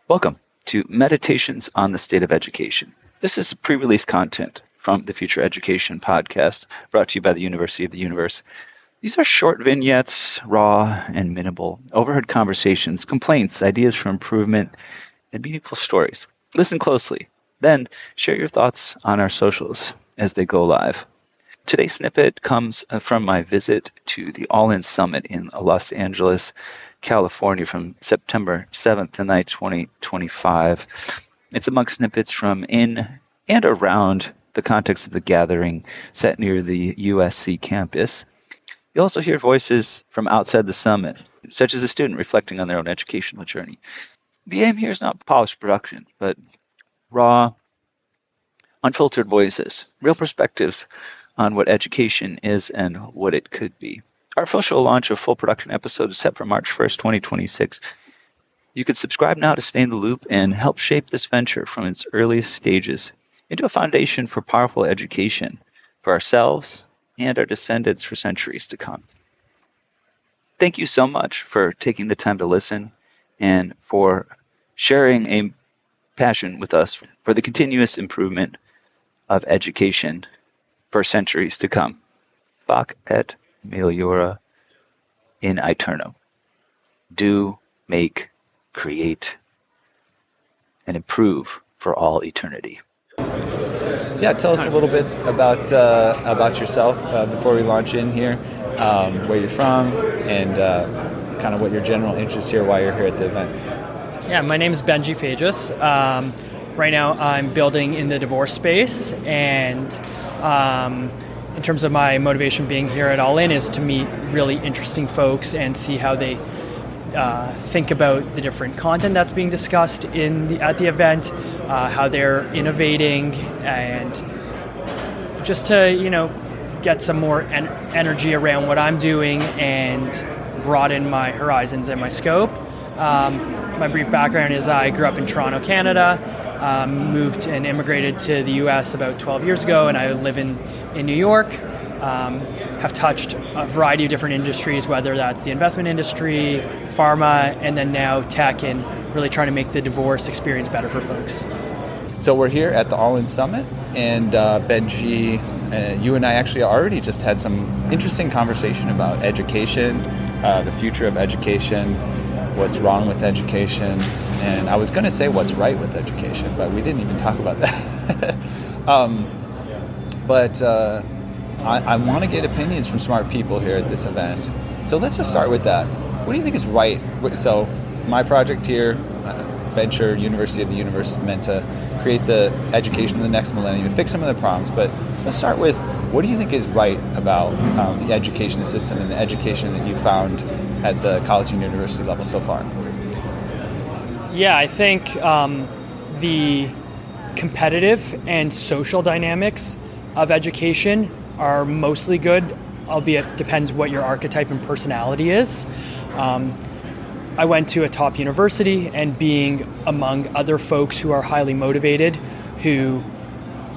Welcome to Meditations on the State of Education. This is pre-release content from the Future Education podcast brought to you by the University of the Universe. These are short vignettes, raw and minimal, overheard conversations, complaints, ideas for improvement, and meaningful stories. Listen closely, then share your thoughts on our socials as they go live. Today's snippet comes from my visit to the All-In Summit in Los Angeles, California from September 7th to 9th, 2025. It's among snippets from in and around the context of the gathering set near the USC campus. You'll also hear voices from outside the summit, such as a student reflecting on their own educational journey. The aim here is not polished production, but raw, unfiltered voices, real perspectives on what education is and what it could be. Our official launch of full production episodes is set for March 1st, 2026. You can subscribe now to stay in the loop and help shape this venture from its earliest stages into a foundation for powerful education for ourselves and our descendants for centuries to come. Thank you so much for taking the time to listen and for sharing a passion with us for the continuous improvement of education for centuries to come. Fac et meliora in aeterno. Do, make, create, and improve for all eternity. Yeah, tell us a little bit about yourself before we launch in here, where you're from, and kind of what your general interest here, why you're here at the event. Yeah, my name is Benji Fages. Right now I'm building in the divorce space, and in terms of my motivation being here at All In is to meet really interesting folks and see how they think about the different content that's being discussed at the event, how they're innovating, and just to get some more energy around what I'm doing and broaden my horizons and my scope. My brief background is I grew up in Toronto, Canada, moved and immigrated to the US about 12 years ago, and I live in New York. Have touched a variety of different industries, whether that's the investment industry, pharma, and then now tech, and really trying to make the divorce experience better for folks. So we're here at the All-In Summit, and Benji, you and I actually already just had some interesting conversation about education, the future of education, what's wrong with education, and I was going to say what's right with education, but we didn't even talk about that. I want to get opinions from smart people here at this event. So let's just start with that. What do you think is right? So my project here, Venture, University of the Universe, meant to create the education of the next millennium, to fix some of the problems. But let's start with, what do you think is right about the education system and the education that you found at the college and university level so far? Yeah, I think the competitive and social dynamics of education are mostly good, albeit depends what your archetype and personality is. I went to a top university, and being among other folks who are highly motivated, who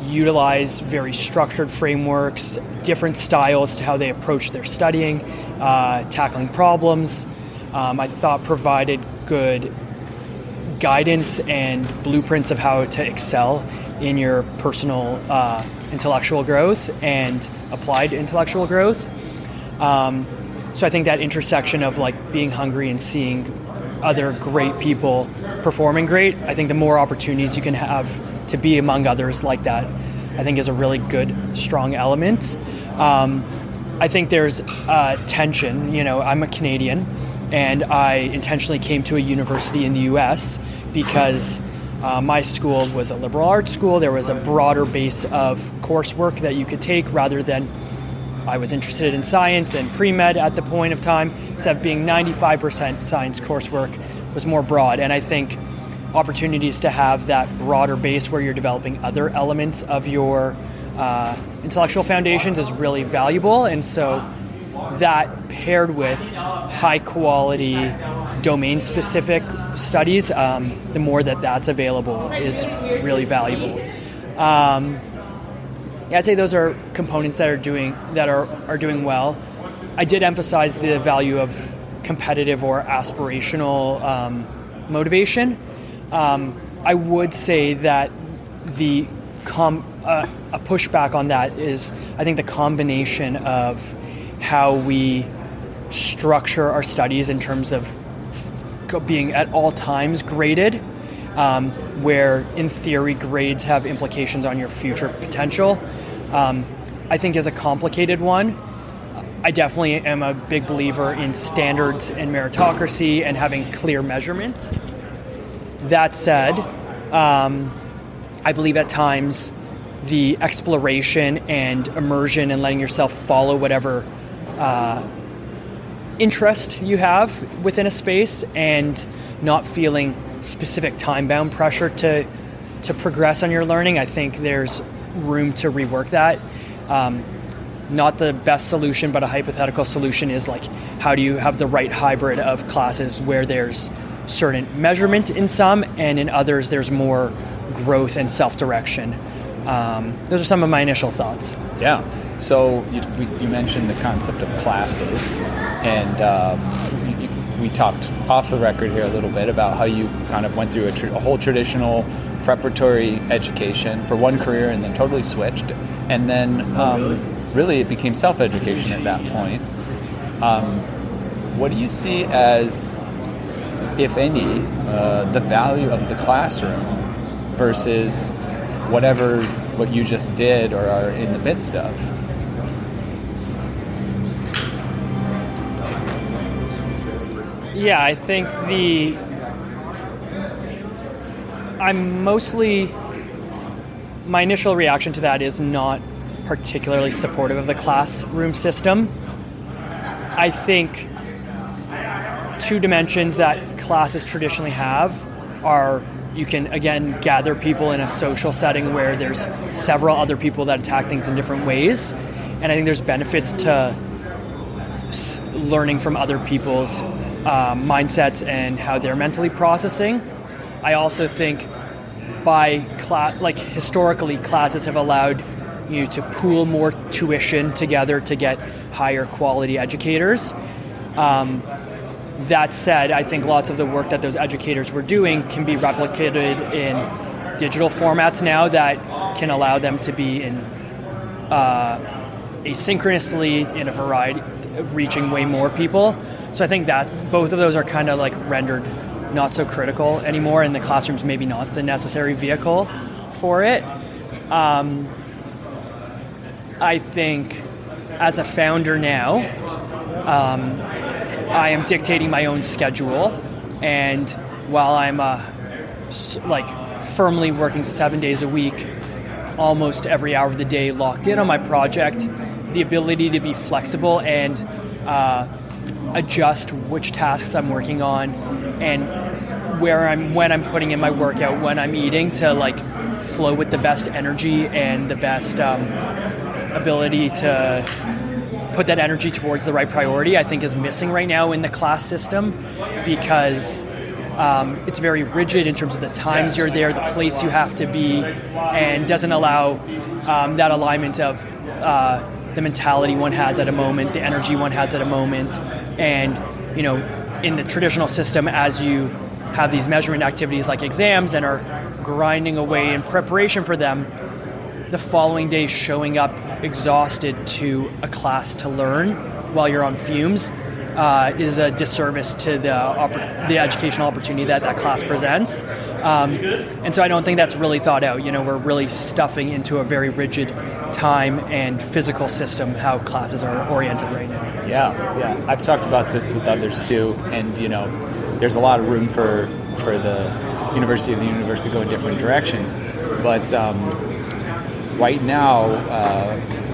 utilize very structured frameworks, different styles to how they approach their studying, tackling problems, I thought provided good guidance and blueprints of how to excel in your personal intellectual growth and applied intellectual growth. So I think that intersection of being hungry and seeing other great people performing great, I think the more opportunities you can have to be among others like that, I think is a really good, strong element. I think there's tension. I'm a Canadian, and I intentionally came to a university in the US because my school was a liberal arts school. There was a broader base of coursework that you could take rather than I was interested in science and pre-med at the point of time. Instead of being 95% science coursework was more broad. And I think opportunities to have that broader base where you're developing other elements of your intellectual foundations is really valuable. And so that paired with high quality domain specific studies, the more that's available is really valuable. I'd say those are components that are doing well. I did emphasize the value of competitive or aspirational motivation. I would say that the a pushback on that is, I think, the combination of how we structure our studies in terms of being at all times graded, where in theory grades have implications on your future potential, I think is a complicated one. I definitely am a big believer in standards and meritocracy and having clear measurement. That said, I believe at times the exploration and immersion and letting yourself follow whatever interest you have within a space and not feeling specific time-bound pressure to progress on your learning, I think there's room to rework that. Not the best solution, but a hypothetical solution is like, how do you have the right hybrid of classes where there's certain measurement in some, and in others there's more growth and self-direction. Those are some of my initial thoughts. Yeah. So you mentioned the concept of classes, and we talked off the record here a little bit about how you kind of went through a whole traditional preparatory education for one career and then totally switched. And then really it became self-education at that point. What do you see as, if any, the value of the classroom versus what you just did or are in the midst of? Yeah, I think my initial reaction to that is not particularly supportive of the classroom system. I think two dimensions that classes traditionally have are, you can again gather people in a social setting where there's several other people that attack things in different ways, and I think there's benefits to learning from other people's mindsets and how they're mentally processing. I also think historically classes have allowed you to pool more tuition together to get higher quality educators. That said, I think lots of the work that those educators were doing can be replicated in digital formats now that can allow them to be in asynchronously in a variety, reaching way more people. So I think that both of those are kind of like rendered not so critical anymore, and the classroom's maybe not the necessary vehicle for it. I think as a founder now, I am dictating my own schedule, and while I'm firmly working 7 days a week, almost every hour of the day locked in on my project, the ability to be flexible and adjust which tasks I'm working on and when I'm putting in my workout, when I'm eating, to flow with the best energy and the best ability to put that energy towards the right priority, I think is missing right now in the class system, because it's very rigid in terms of the times you're there, the place you have to be, and doesn't allow that alignment of the mentality one has at a moment, the energy one has at a moment. And in the traditional system, as you have these measurement activities like exams and are grinding away in preparation for them, the following day showing up exhausted to a class to learn while you're on fumes is a disservice to the educational opportunity that class presents. And so I don't think that's really thought out. We're really stuffing into a very rigid time and physical system how classes are oriented right now. Yeah. I've talked about this with others too, and there's a lot of room for the University of the Universe to go in different directions. But right now,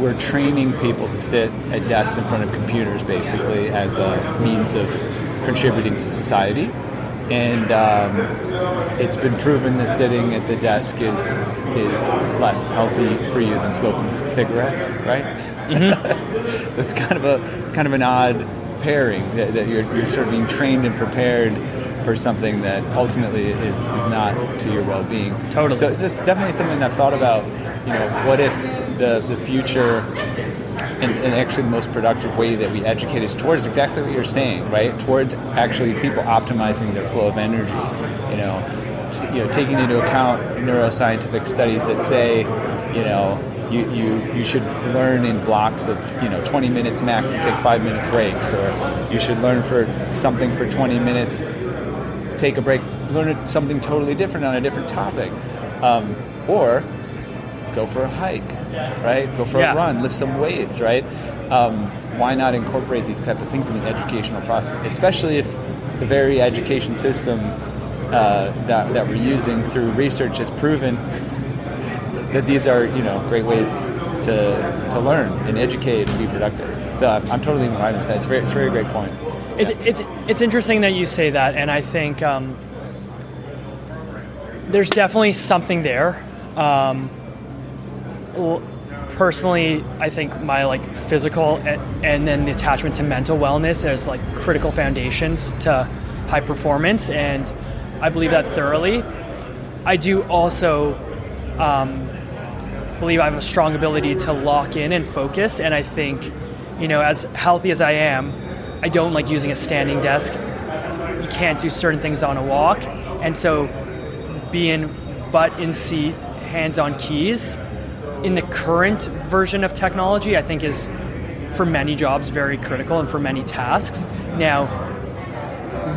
we're training people to sit at desks in front of computers, basically, as a means of contributing to society. And it's been proven that sitting at the desk is less healthy for you than smoking cigarettes, right? Mm-hmm. It's kind of an odd pairing that you're sort of being trained and prepared for something that ultimately is not to your well-being. Totally. So it's just definitely something I've thought about. What if the future and actually the most productive way that we educate is towards exactly what you're saying, right? Towards actually people optimizing their flow of energy. taking into account neuroscientific studies that say, you should learn in blocks of 20 minutes max and take 5-minute breaks, or you should learn for something for 20 minutes, take a break, learn something totally different on a different topic, or go for a hike, right? Go for a run, lift some weights, right? Why not incorporate these type of things in the educational process, especially if the very education system that we're using through research has proven that these are great ways to learn and educate and be productive. So I'm totally in line with that. It's a very great point. It's interesting that you say that, and I think there's definitely something there. Personally, I think my physical and then the attachment to mental wellness as critical foundations to high performance, and I believe that thoroughly. I do also believe I have a strong ability to lock in and focus, and I think, as healthy as I am, I don't like using a standing desk. You can't do certain things on a walk, and so being butt in seat, hands on keys in the current version of technology, I think is for many jobs very critical and for many tasks. Now,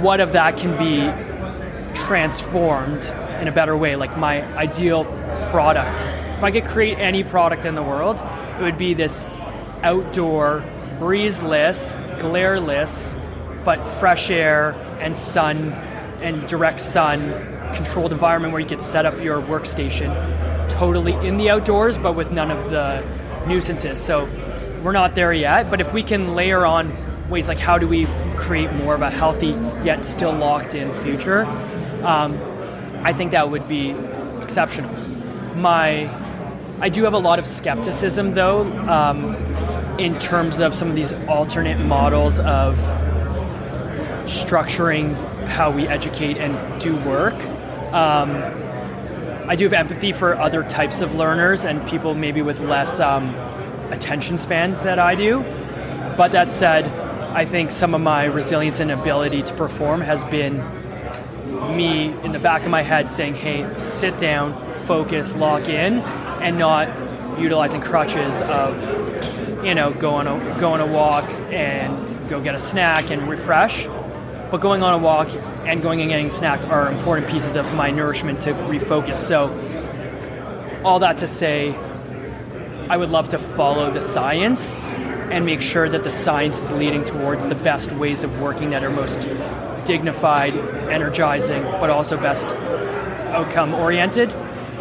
what of that can be transformed in a better way? Like my ideal product, if I could create any product in the world, it would be this outdoor, breezeless, glare-less, but fresh air and sun and direct sun controlled environment where you could set up your workstation totally in the outdoors, but with none of the nuisances. So we're not there yet, but if we can layer on ways like how do we create more of a healthy yet still locked in future, I think that would be exceptional. I do have a lot of skepticism though, in terms of some of these alternate models of structuring how we educate and do work. I do have empathy for other types of learners and people maybe with less attention spans than I do. But that said, I think some of my resilience and ability to perform has been me in the back of my head saying, hey, sit down, focus, lock in, and not utilizing crutches of, go on a walk and go get a snack and refresh. But going on a walk and going and getting a snack are important pieces of my nourishment to refocus. So all that to say, I would love to follow the science and make sure that the science is leading towards the best ways of working that are most dignified, energizing, but also best outcome oriented.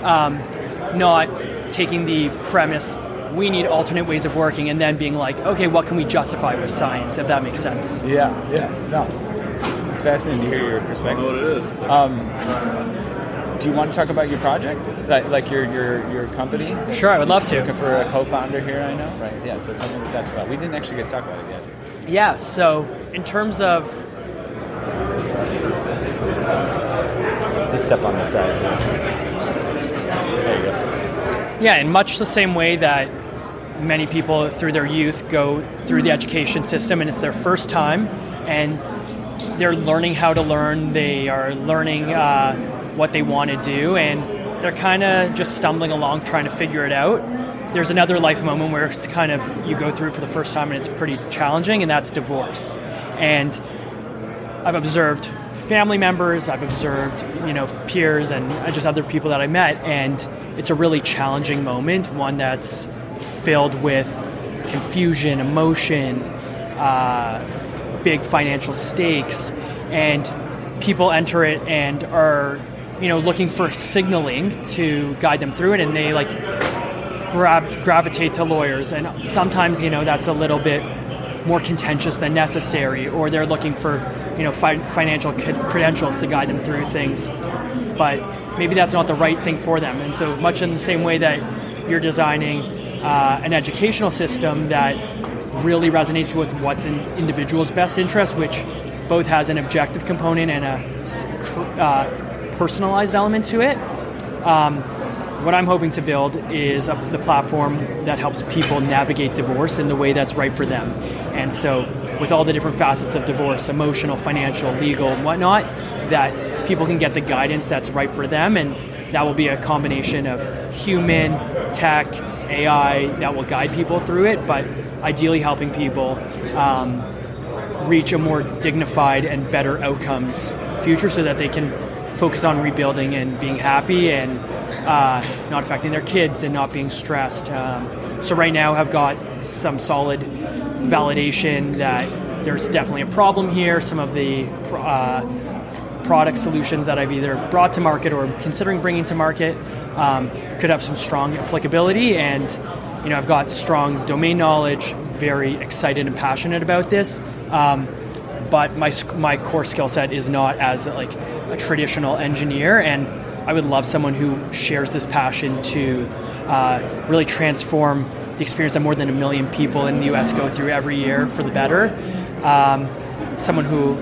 Not taking the premise, we need alternate ways of working, and then being like, okay, what can we justify with science, if that makes sense? Yeah, no. It's fascinating to hear your perspective. What it is. Do you want to talk about your project, like your company? Sure, I would love to. Looking for a co-founder here, I know. Right. Yeah. So tell me what that's about. We didn't actually get to talk about it yet. Yeah. So in terms of this step on the side. There you go. Yeah, in much the same way that many people through their youth go through the education system and it's their first time and they're learning how to learn, they are learning what they want to do, and they're kind of just stumbling along trying to figure it out. There's another life moment where it's kind of you go through it for the first time and it's pretty challenging, and that's divorce. And I've observed family members, I've observed peers and just other people that I met, and it's a really challenging moment, one that's filled with confusion, emotion, big financial stakes, and people enter it and are looking for signaling to guide them through it, and they gravitate to lawyers, and sometimes that's a little bit more contentious than necessary, or they're looking for financial credentials to guide them through things, but maybe that's not the right thing for them. And so much in the same way that you're designing an educational system that really resonates with what's in individuals' best interest, which both has an objective component and a personalized element to it. What I'm hoping to build is the platform that helps people navigate divorce in the way that's right for them. And so with all the different facets of divorce, emotional, financial, legal, and whatnot, that people can get the guidance that's right for them, and that will be a combination of human, tech, AI that will guide people through it, but ideally helping people reach a more dignified and better outcomes future so that they can focus on rebuilding and being happy and not affecting their kids and not being stressed. So right now I've got some solid validation that there's definitely a problem here. Some of the product solutions that I've either brought to market or considering bringing to market could have some strong applicability, and I've got strong domain knowledge, very excited and passionate about this, but my core skill set is not as like a traditional engineer, and I would love someone who shares this passion to really transform the experience that more than 1 million people in the US go through every year for the better. Someone who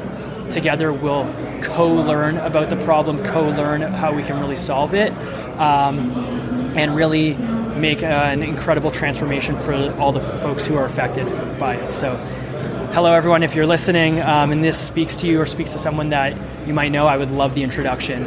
together will co-learn about the problem, co-learn how we can really solve it, and really make an incredible transformation for all the folks who are affected by it. So hello everyone, if you're listening and this speaks to you or speaks to someone that you might know, I would love the introduction.